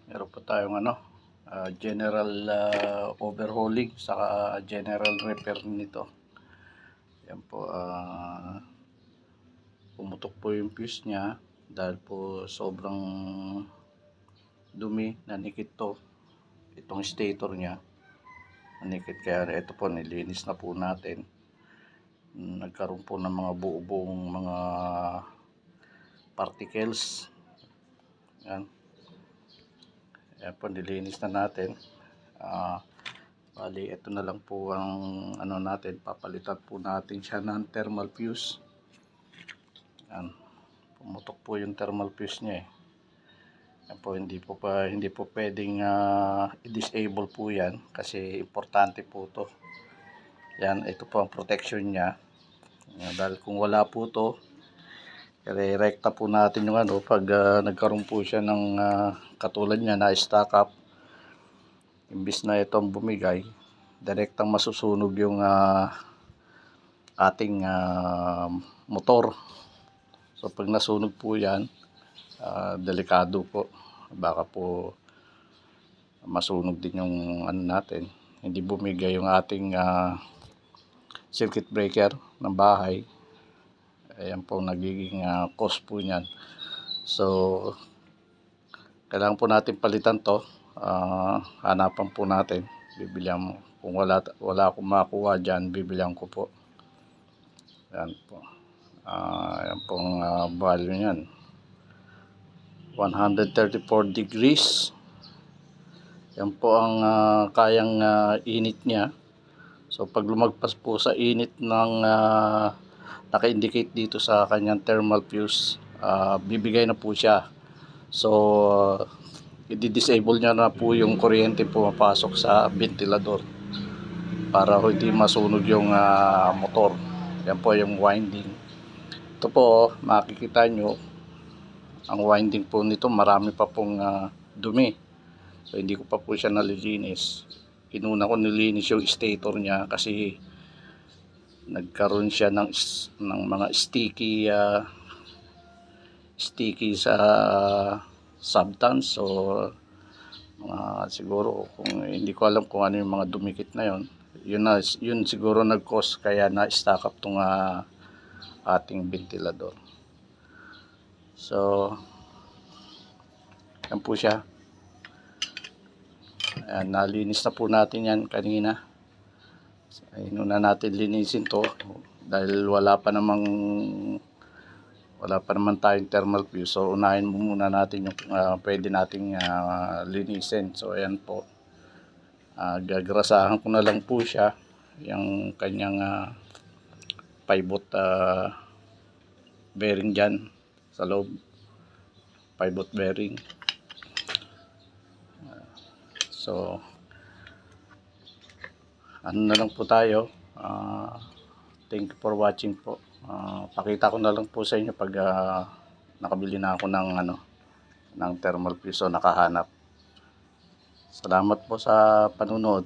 Meron po tayong general overhauling saka general repair nito. Yan po, pumutok po yung fuse niya dahil po sobrang dumi, nanikit to. Itong stator niya nanikit, kaya ito po nilinis na po natin. Nagkaroon po ng mga buo-buong mga particles. Yan. Yan po, nilinis na natin. Bali, ito na lang po ang natin, papalitan po natin siya ng thermal fuse. Yan. Pumutok po yung thermal fuse niya eh. Yan po, hindi po pwedeng i-disable po yan kasi importante po to. Yan, ito po ang protection niya. Yan, dahil kung wala po to, i-rekta po natin yung pag nagkaroon po siya ng katulad niya na stack up, imbis na itong bumigay, direktang masusunog yung ating motor. So pag nasunog po yan, delikado po, baka po masunog din yung natin, hindi bumigay yung ating circuit breaker ng bahay. Ayan po nagiging cause po niyan. So kailangan po natin palitan to. Hanapan po natin, bibilihan mo. Kung wala akong makuha dyan, bibilihan ko po. Yan po. Yan pong value niyan, 134 degrees. Yan po ang kayang init niya. So pag lumagpas po sa init ng naka-indicate dito sa kanyang thermal fuse, bibigay na po siya. So i-disable niya na po yung kuryente pumapasok sa ventilador para hindi masunog yung motor. Yan po yung winding. Ito po, makikita nyo ang winding po nito, marami pa pong dumi. So hindi ko pa po siya nalilinis. Inuna ko nilinis yung stator niya kasi nagkaroon siya ng mga sticky sa substance. So siguro, kung hindi ko alam kung ano yung mga dumikit na yun siguro nag-cause kaya na-stack up tong ating ventilador. So yan po siya. Ayan, nalinis na po natin yan kanina. Inuna natin linisin to dahil wala pa naman tayong thermal fuse. So unahin muna natin yung pwede nating linisin. So ayan po, gagrasahan ko na lang po siya, yung kanyang pivot bearing dyan sa loob, pivot bearing. So na lang po tayo. Thank you for watching po. Pakita ko na lang po sa inyo pag nakabili na ako ng thermal fuse o nakahanap. Salamat po sa panunod.